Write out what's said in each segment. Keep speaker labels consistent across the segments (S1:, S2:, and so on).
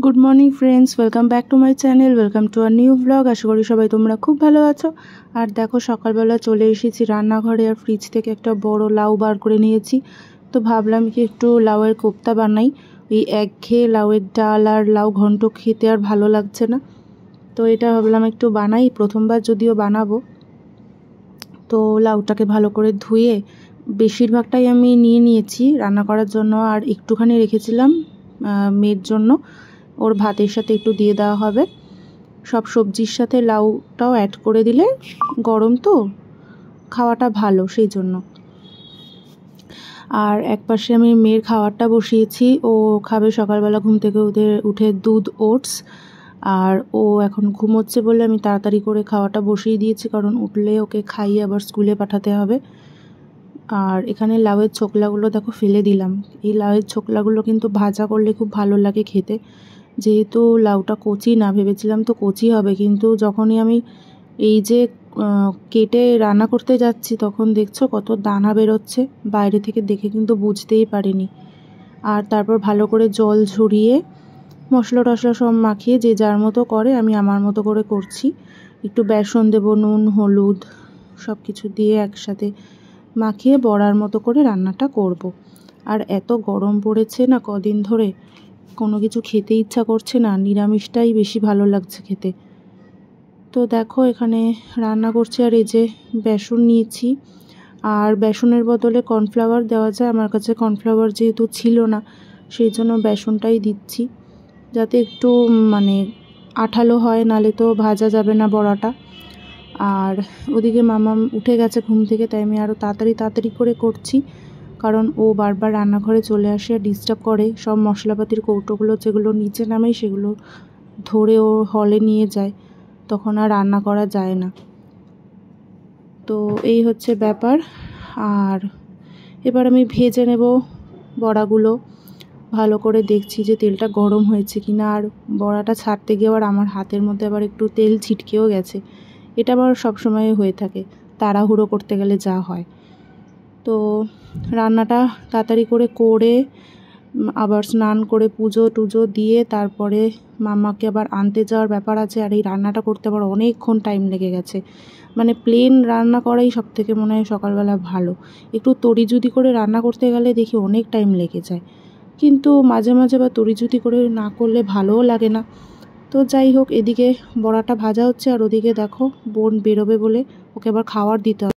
S1: Good morning friends, welcome back to my channel, welcome to a new blog. আশা করি সবাই তোমরা খুব ভালো আছো। আর দেখো সকালবেলা চলে এসেছি রান্নাঘরে, আর ফ্রিজ থেকে একটা বড় লাউ বার করে নিয়েছি। তো ভাবলাম কি একটু লাউয়ের কোপ্তা বানাই। এই একঘেয়ে লাউয়ের ডাল আর লাউ ঘন্ট খেতে আর ভালো লাগছে না, তো এটা ভাবলাম একটু বানাই, প্রথমবার যদিও বানাবো। তো লাউটাকে ভালো করে ধুয়ে বেশিরভাগটাই আমি নিয়েছি রান্না করার জন্য, আর একটুখানি রেখেছিলাম মেয়ের জন্য। ওর ভাতের সাথে একটু দিয়ে দেওয়া হবে। সব সবজির সাথে লাউটাও অ্যাড করে দিলে গরম তো খাওয়াটা ভালো, সেই জন্য। আর একপাশে আমি মেয়ের খাবারটা বসিয়েছি, ও খাবে সকালবেলা ঘুম থেকে উঠে দুধ ওটস। আর ও এখন ঘুমোচ্ছে বলে আমি তাড়াতাড়ি করে খাওয়াটা বসিয়ে দিয়েছি, কারণ উঠলে ওকে খাইয়ে আবার স্কুলে পাঠাতে হবে। আর এখানে লাউয়ের ছোকলাগুলো দেখো ফেলে দিলাম। এই লাউয়ের ছোকলাগুলো কিন্তু ভাজা করলে খুব ভালো লাগে খেতে। যেহেতু লাউটা কচি না, ভেবেছিলাম তো কচি হবে, কিন্তু যখনই আমি এই যে কেটে রান্না করতে যাচ্ছি তখন দেখছো কত দানা বেরোচ্ছে, বাইরে থেকে দেখে কিন্তু বুঝতেই পারিনি। আর তারপর ভালো করে জল ঝরিয়ে মশলা টশলা সব মাখিয়ে যে যার মতো করে, আমি আমার মতো করে করছি। একটু বেসন দেবো, নুন হলুদ সব কিছু দিয়ে একসাথে মাখিয়ে বড়ার মতো করে রান্নাটা করব। আর এত গরম পড়েছে না কদিন ধরে, কোনো কিছু খেতে ইচ্ছা করছে না, নিরামিষটাই বেশি ভালো লাগছে খেতে। তো দেখো এখানে রান্না করছি, আর এই যে বেসন নিয়েছি, আর বেসনের বদলে কর্নফ্লাওয়ার দেওয়া যায়। আমার কাছে কর্নফ্লাওয়ার যেহেতু ছিল না, সেই জন্য বেসনটাই দিচ্ছি, যাতে একটু মানে আঠালো হয়, নালে তো ভাজা যাবে না বড়াটা। আর ওদিকে মামা উঠে গেছে ঘুম থেকে, তাই আমি আরও তাড়াতাড়ি করে করছি, কারণ ও বারবার রান্নাঘরে চলে আসে আর ডিস্টার্ব করে। সব মশলাপাতির কৌটোগুলো যেগুলো নিচে নামাই সেগুলো ধরে ও হলে নিয়ে যায়, তখন আর রান্না করা যায় না। তো এই হচ্ছে ব্যাপার। আর এবার আমি ভেজে নেব বড়াগুলো। ভালো করে দেখছি যে তেলটা গরম হয়েছে কিনা, আর বড়াটা ছাড়তে গিয়ে আবার আমার হাতের মধ্যে আবার একটু তেল ছিটকেও গেছে। এটা আবার সবসময় হয়ে থাকে, তাড়াহুড়ো করতে গেলে যা হয়। তো রান্নাটা তাড়াতাড়ি করে আবার স্নান করে পুজো টুজো দিয়ে তারপরে মামাকে আবার আনতে যাওয়ার ব্যাপার আছে। আর এই রান্নাটা করতে আবার অনেকক্ষণ টাইম লেগে গেছে। মানে প্লেন রান্না করাই সব থেকে মনে হয় সকালবেলা ভালো। একটু তড়িজুদি করে রান্না করতে গেলে দেখি অনেক টাইম লেগে যায়, কিন্তু মাঝে মাঝে বা তড়িজুদি করে না করলে ভালোও লাগে না। তো যাই হোক, এদিকে বড়াটা ভাজা হচ্ছে, আর ওদিকে দেখো বোন বেরোবে বলে ওকে আবার খাওয়ার দিতে হবে।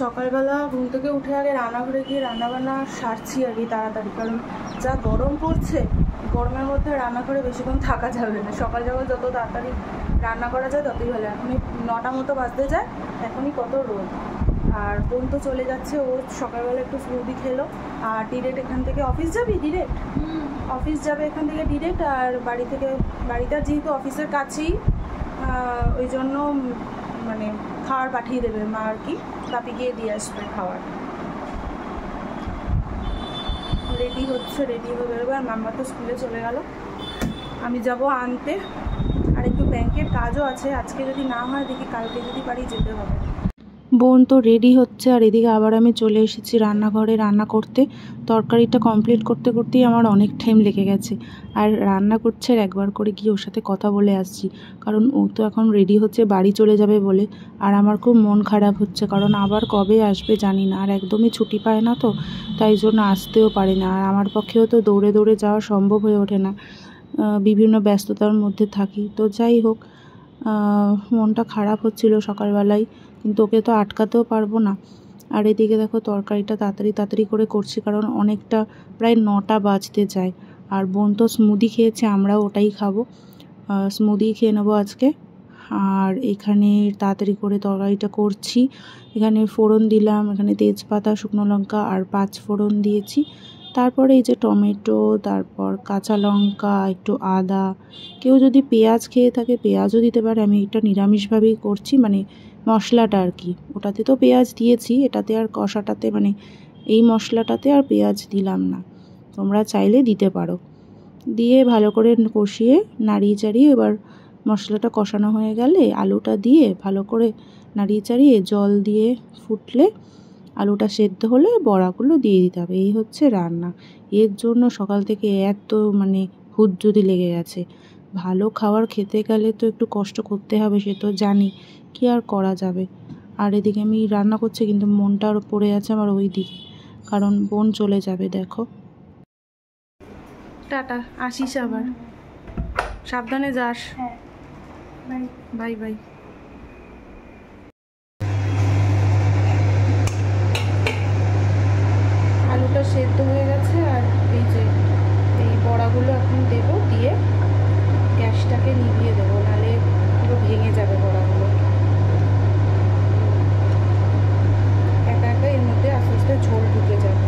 S1: সকালবেলা ঘুম থেকে উঠে আগে রান্নাঘরে গিয়ে রান্নাবান্না সারছি আর কি তাড়াতাড়ি, কারণ যা গরম পড়ছে, গরমের মধ্যে রান্নাঘরে বেশিক্ষণ থাকা যাবে না। সকাল যখন যত তাড়াতাড়ি রান্না করা যায় ততই ভালো। এখনই 9টা মতো বাজতে যায়, এখনই কত রোদ। আর বোন তো চলে যাচ্ছে, ও সকালবেলা একটু স্মুদি খেলো। আর ডিরেক্ট এখান থেকে অফিস যাবি, ডিরেক্ট অফিস যাবে এখান থেকে ডিরেক্ট। আর বাড়িটা যেহেতু অফিসের কাছেই, ওই জন্য মানে খাবার পাঠিয়ে দেবে মা আর কি, কাপি গিয়ে দিয়ে আসবে খাবার। রেডি হচ্ছে, রেডি হয়ে বেরোবে। আর মাম্মা তো স্কুলে চলে গেল। আমি যাব আনতে। আর একটু ব্যাংকের কাজও আছে, আজকে যদি না হয় দেখি কালকে যদি পারি যেতে হবে। বোন তো রেডি হচ্ছে, আর এদিকে আবার আমি চলে এসেছি রান্নাঘরে রান্না করতে। তরকারিটা কমপ্লিট করতে করতেই আমার অনেক টাইম লেগে গেছে, আর রান্না করছে আর একবার করে গিয়ে ওর সাথে কথা বলে আসছি, কারণ ও তো এখন রেডি হচ্ছে বাড়ি চলে যাবে বলে। আর আমার খুব মন খারাপ হচ্ছে, কারণ আবার কবে আসবে জানি না, আর একদমই ছুটি পায় না তো, তাই জন্য আসতেও পারে না। আর আমার পক্ষেও তো দৌড়ে দৌড়ে যাওয়া সম্ভব হয়ে ওঠে না, বিভিন্ন ব্যস্ততার মধ্যে থাকি। তো যাই হোক, মনটা খারাপ হচ্ছিল সকালবেলায়, কিন্তু ওকে তো আটকাতেও পারবো না। আর এদিকে দেখো তরকারিটা তাড়াতাড়ি করে করছি, কারণ অনেকটা প্রায় 9টা বাজতে যায়। আর বোন তো স্মুদি খেয়েছে, আমরাও ওটাই খাবো, স্মুদি খেয়ে নেবো আজকে। আর এখানে তাড়াতাড়ি করে তরকারিটা করছি। এখানে ফোড়ন দিলাম, এখানে তেজপাতা, শুকনো লঙ্কা আর 5 ফোড়ন দিয়েছি। তারপরে এই যে টমেটো, তারপর কাঁচা লঙ্কা, একটু আদা, কেউ যদি পেঁয়াজ খেয়ে থাকে পেঁয়াজও দিতে পারে। আমি এটা নিরামিষভাবেই করছি, মানে মশলাটা আর কি, ওটাতে তো পেঁয়াজ দিয়েছি, এটাতে আর কষাটাতে মানে এই মশলাটাতে আর পেঁয়াজ দিলাম না, তোমরা চাইলে দিতে পারো। দিয়ে ভালো করে কষিয়ে নাড়িয়ে চাড়িয়ে এবার মশলাটা কষানো হয়ে গেলে আলুটা দিয়ে ভালো করে নাড়িয়ে চাড়িয়ে জল দিয়ে ফুটলে, আলুটা সেদ্ধ হলে বড়াগুলো দিয়ে দিতে হবে। এই হচ্ছে রান্না। এর জন্য সকাল থেকে এত মানে হুজ্জুতি লেগে গেছে। ভালো খাবার খেতে গেলে তো একটু কষ্ট করতে হবে, সে তো জানি, কি আর করা যাবে। আর এদিকে আমি রান্না করছি, কিন্তু মনটা আরও পড়ে আছে আমার ওই দিকে, কারণ বোন চলে যাবে। দেখো, টাটা, আসিস আবার, সাবধানে যাস। Bye bye bye. আলুটা সেদ্ধ হয়ে গেছে, আর এই যে এই বড়াগুলো এখন দেবো, দিয়ে গ্যাসটাকে নিভিয়ে দেবো, নাহলে পুরো ভেঙে যাবে বড়াগুলো। একা একা এর মধ্যে আস্তে আস্তে ঝোল ঢুকে যাবে।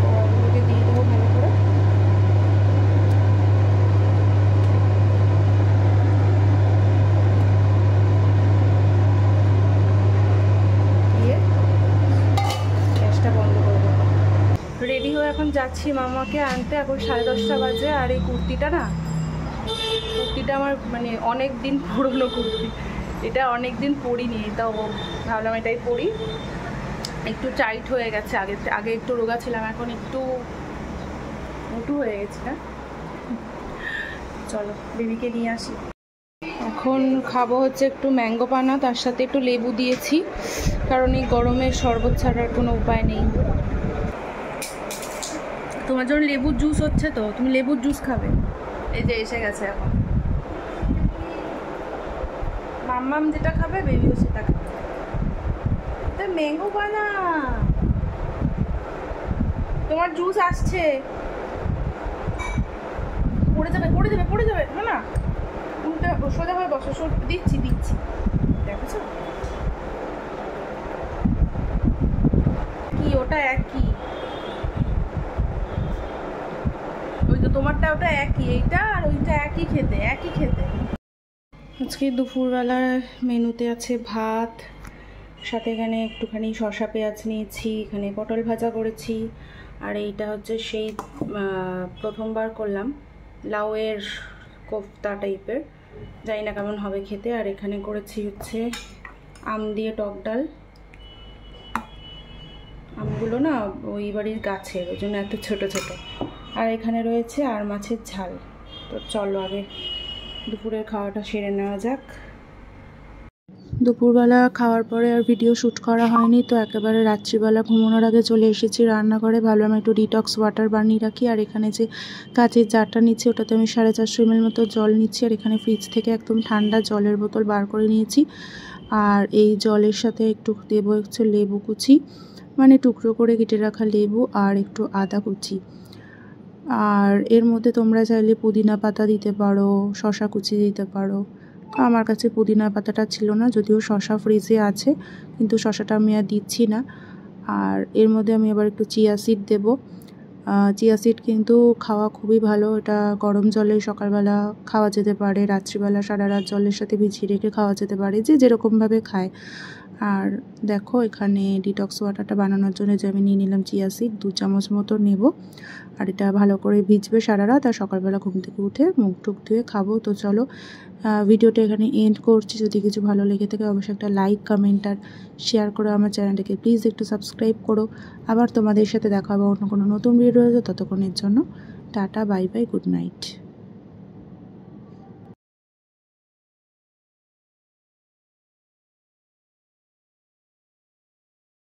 S1: বড়াগুলোকে দিয়ে দেবো ভালো করে। রেডি হয়ে এখন যাচ্ছি মামাকে আনতে। এখন 10:30 বাজে। আর এই কুর্তিটা আমার মানে অনেক দিন পুরনো কুর্তি, এটা অনেক দিন পরিনি, এটাও ভাবলাম এটাই পরি। একটু টাইট হয়ে গেছে, আগে একটু রোগা ছিলাম, এখন একটু মোটু হয়ে গেছি না। চলো বেবিকে নিয়ে আসি। এখন খাবো হচ্ছে একটু ম্যাঙ্গো পানা, তার সাথে একটু লেবু দিয়েছি, কারণ এই গরমে শরবত ছাড়ার কোনো উপায় নেই। তোমার জন্য লেবুর জুস হচ্ছে, তো তুমি লেবুর জুস খাবে। এই যে এসে গেছে এখন, মাম্মাম যেটা খাবে বেবিও সেটা খাবে। এটা ম্যাঙ্গো বানা, তোমার জুস আসছে। পড়ে যাবে না না, উল্টে সোজা হয়ে বসো, দিচ্ছি দেখেছো কি, ওটা একই, ওই তো তোমারটা ওটা একই, এইটা আর ওইটা একই খেতে। আজকে দুপুরবেলার মেনুতে আছে ভাত, সাথে এখানে একটুখানি শসা পেঁয়াজ নিয়েছি, এখানে পটল ভাজা করেছি, আর এইটা হচ্ছে সেই প্রথমবার করলাম লাউয়ের কোফতা টাইপের, জানি না কেমন হবে খেতে। আর এখানে করেছি হচ্ছে আম দিয়ে টক ডাল, আমগুলো না ওই বাড়ির গাছের, ওই জন্য এত ছোটো ছোটো। আর এখানে রয়েছে আর মাছের ঝাল। তো চলো আগে দুপুরের খাওয়াটা সেরে নেওয়া যাক। দুপুরবেলা খাওয়ার পরে আর ভিডিও শ্যুট করা হয়নি, তো একেবারে রাত্রিবেলা ঘুমানোর আগে চলে এসেছি রান্নাঘরে। ভাবলাম একটু ডিটক্স ওয়াটার বানিয়ে রাখি। আর এখানে যে কাচের জারটা নিচ্ছি, ওটাতে আমি 450 ml মতো জল নিচ্ছি। আর এখানে ফ্রিজ থেকে একদম ঠান্ডা জলের বোতল বার করে নিয়েছি। আর এই জলের সাথে একটু দেবো হচ্ছে লেবু কুচি, মানে টুকরো করে কেটে রাখা লেবু, আর একটু আদা কুচি। আর এর মধ্যে তোমরা চাইলে পুদিনা পাতা দিতে পারো, শসা কুচি দিতে পারো। আমার কাছে পুদিনা পাতাটা ছিল না, যদিও শসা ফ্রিজে আছে, কিন্তু শসাটা আমি আর দিচ্ছি না। আর এর মধ্যে আমি আবার একটু চিয়া সিড দেবো। চিয়া সিড কিন্তু খাওয়া খুবই ভালো, এটা গরম জলে সকালবেলা খাওয়া যেতে পারে, রাত্রিবেলা সারা রাত জলের সাথে ভিজিয়ে রেখে খাওয়া যেতে পারে, যে যেরকমভাবে খায়। আর দেখো এখানে ডিটক্স ওয়াটারটা বানানোর জন্য যে আমি নিয়ে নিলাম চিয়া সিড 2 চামচ মতো নেব। আর এটা ভালো করে ভিজবে সারা রাত, আর সকালবেলা ঘুম থেকে উঠে মুখ টুক ধুয়ে খাবো। তো চলো ভিডিওটা এখানে এন্ড করছি। যদি কিছু ভালো লেগে থাকে অবশ্যই একটা লাইক, কমেন্ট আর শেয়ার করো। আমার চ্যানেলটাকে প্লিজ একটু সাবস্ক্রাইব করো। আবার তোমাদের সাথে দেখা হবে অন্য কোনো নতুন ভিডিওতে। ততক্ষণের জন্য tata, bye bye, good night.